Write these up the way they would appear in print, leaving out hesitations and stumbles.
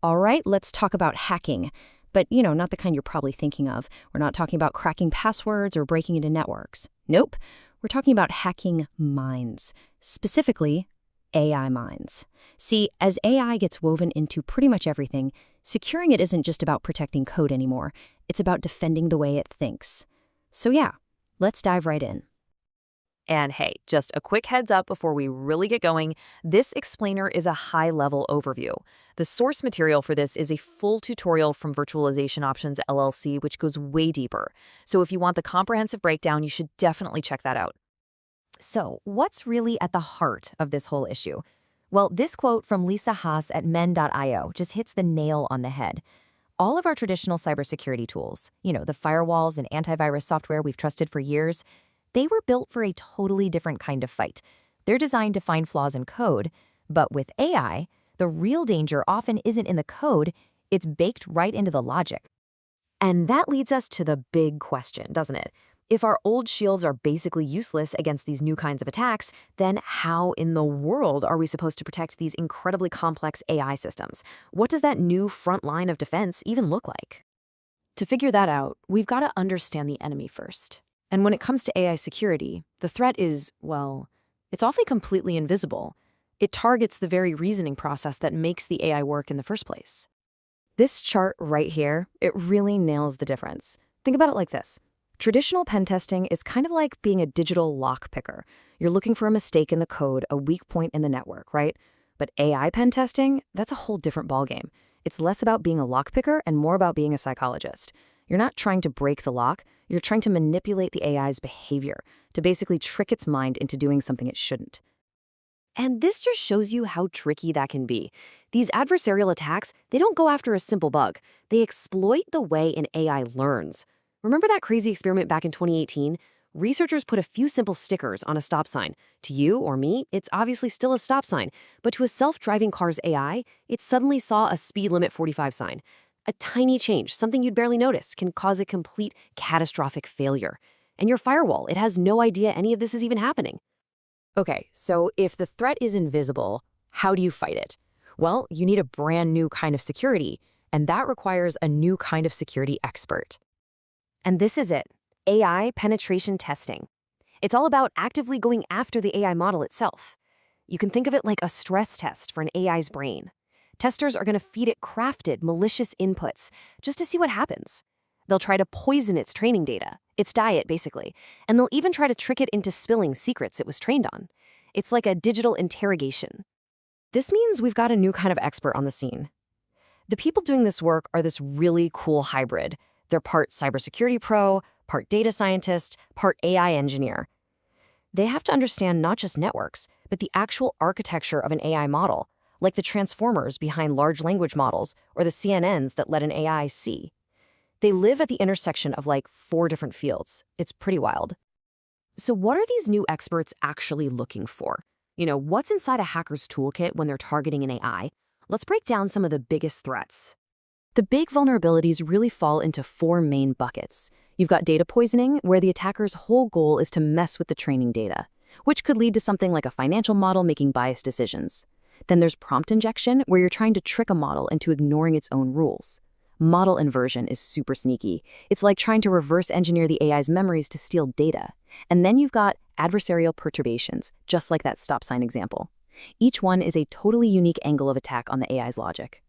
All right, let's talk about hacking. But, not the kind you're probably thinking of. We're not talking about cracking passwords or breaking into networks. Nope. We're talking about hacking minds, specifically AI minds. See, as AI gets woven into pretty much everything, securing it isn't just about protecting code anymore. It's about defending the way it thinks. So yeah, let's dive right in. And hey, just a quick heads up before we really get going, this explainer is a high-level overview. The source material for this is a full tutorial from Virtualization Options LLC, which goes way deeper. So if you want the comprehensive breakdown, you should definitely check that out. So what's really at the heart of this whole issue? Well, this quote from Lisa Haas at men.io just hits the nail on the head. All of our traditional cybersecurity tools, the firewalls and antivirus software we've trusted for years, they were built for a totally different kind of fight. They're designed to find flaws in code, but with AI, the real danger often isn't in the code, it's baked right into the logic. And that leads us to the big question, doesn't it? If our old shields are basically useless against these new kinds of attacks, then how in the world are we supposed to protect these incredibly complex AI systems? What does that new front line of defense even look like? To figure that out, we've got to understand the enemy first. And when it comes to AI security, the threat is, well, it's awfully completely invisible. It targets the very reasoning process that makes the AI work in the first place. This chart right here, it really nails the difference. Think about it like this. Traditional pen testing is kind of like being a digital lock picker. You're looking for a mistake in the code, a weak point in the network, right? But AI pen testing, that's a whole different ballgame. It's less about being a lock picker and more about being a psychologist. You're not trying to break the lock, you're trying to manipulate the AI's behavior, to basically trick its mind into doing something it shouldn't. And this just shows you how tricky that can be. These adversarial attacks, they don't go after a simple bug. They exploit the way an AI learns. Remember that crazy experiment back in 2018? Researchers put a few simple stickers on a stop sign. To you or me, it's obviously still a stop sign, but to a self-driving car's AI, it suddenly saw a speed limit 45 sign. A tiny change, something you'd barely notice, can cause a complete catastrophic failure. And your firewall, it has no idea any of this is even happening. Okay, so if the threat is invisible, how do you fight it? Well, you need a brand new kind of security, and that requires a new kind of security expert. And this is it, AI penetration testing. It's all about actively going after the AI model itself. You can think of it like a stress test for an AI's brain. Testers are going to feed it crafted, malicious inputs just to see what happens. They'll try to poison its training data, its diet basically, and they'll even try to trick it into spilling secrets it was trained on. It's like a digital interrogation. This means we've got a new kind of expert on the scene. The people doing this work are this really cool hybrid. They're part cybersecurity pro, part data scientist, part AI engineer. They have to understand not just networks, but the actual architecture of an AI model, like the transformers behind large language models or the CNNs that let an AI see. They live at the intersection of like 4 different fields. It's pretty wild. So what are these new experts actually looking for? What's inside a hacker's toolkit when they're targeting an AI? Let's break down some of the biggest threats. The big vulnerabilities really fall into 4 main buckets. You've got data poisoning, where the attacker's whole goal is to mess with the training data, which could lead to something like a financial model making biased decisions. Then there's prompt injection, where you're trying to trick a model into ignoring its own rules. Model inversion is super sneaky. It's like trying to reverse engineer the AI's memories to steal data. And then you've got adversarial perturbations, just like that stop sign example. Each one is a totally unique angle of attack on the AI's logic.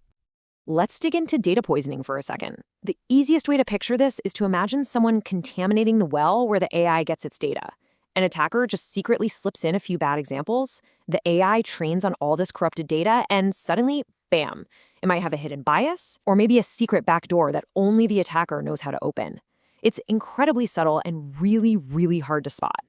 Let's dig into data poisoning for a second. The easiest way to picture this is to imagine someone contaminating the well where the AI gets its data. An attacker just secretly slips in a few bad examples, the AI trains on all this corrupted data, and suddenly, bam, it might have a hidden bias or maybe a secret backdoor that only the attacker knows how to open. It's incredibly subtle and really, really hard to spot.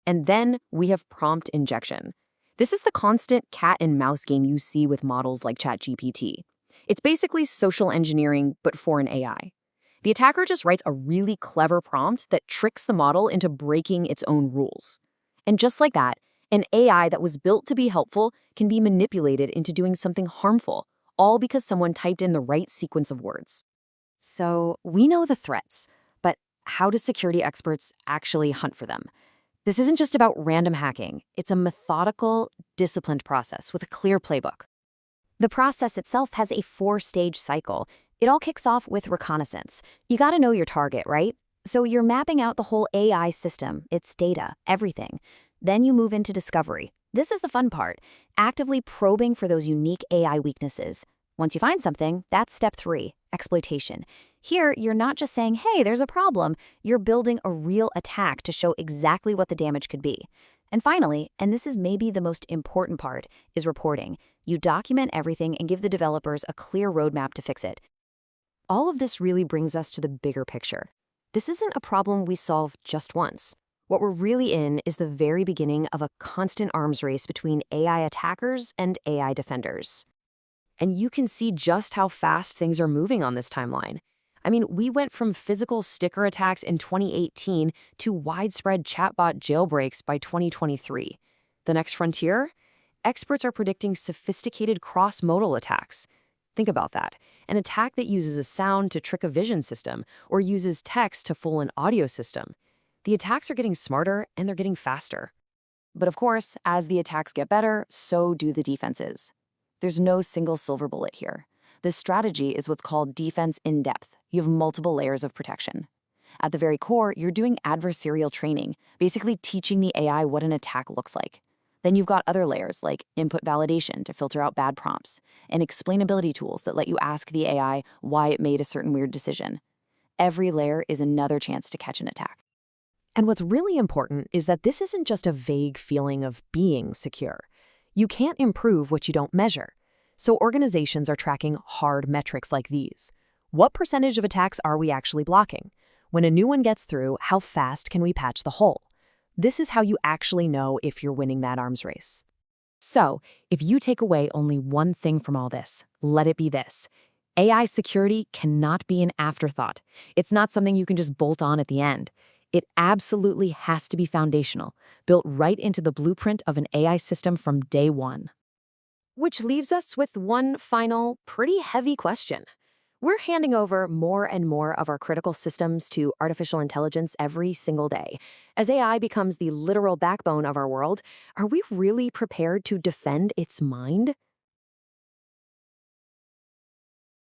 And then we have prompt injection. This is the constant cat and mouse game you see with models like ChatGPT. It's basically social engineering, but for an AI. The attacker just writes a really clever prompt that tricks the model into breaking its own rules. And just like that, an AI that was built to be helpful can be manipulated into doing something harmful, all because someone typed in the right sequence of words. So we know the threats, but how do security experts actually hunt for them? This isn't just about random hacking. It's a methodical, disciplined process with a clear playbook. The process itself has a 4-stage cycle. It all kicks off with reconnaissance. You gotta know your target, right? So you're mapping out the whole AI system, its data, everything. Then you move into discovery. This is the fun part, actively probing for those unique AI weaknesses. Once you find something, that's step 3, exploitation. Here, you're not just saying, hey, there's a problem. You're building a real attack to show exactly what the damage could be. And finally, and this is maybe the most important part, is reporting. You document everything and give the developers a clear roadmap to fix it. All of this really brings us to the bigger picture. This isn't a problem we solve just once. What we're really in is the very beginning of a constant arms race between AI attackers and AI defenders. And you can see just how fast things are moving on this timeline. I mean, we went from physical sticker attacks in 2018 to widespread chatbot jailbreaks by 2023. The next frontier? Experts are predicting sophisticated cross-modal attacks. Think about that. An attack that uses a sound to trick a vision system or uses text to fool an audio system. The attacks are getting smarter and they're getting faster. But of course, as the attacks get better, so do the defenses. There's no single silver bullet here. This strategy is what's called defense in depth. You have multiple layers of protection. At the very core, you're doing adversarial training, basically teaching the AI what an attack looks like. Then you've got other layers like input validation to filter out bad prompts, and explainability tools that let you ask the AI why it made a certain weird decision. Every layer is another chance to catch an attack. And what's really important is that this isn't just a vague feeling of being secure. You can't improve what you don't measure. So organizations are tracking hard metrics like these. What percentage of attacks are we actually blocking? When a new one gets through, how fast can we patch the hole? This is how you actually know if you're winning that arms race. So, if you take away only one thing from all this, let it be this. AI security cannot be an afterthought. It's not something you can just bolt on at the end. It absolutely has to be foundational, built right into the blueprint of an AI system from day one. Which leaves us with one final, pretty heavy question. We're handing over more and more of our critical systems to artificial intelligence every single day. As AI becomes the literal backbone of our world, are we really prepared to defend its mind?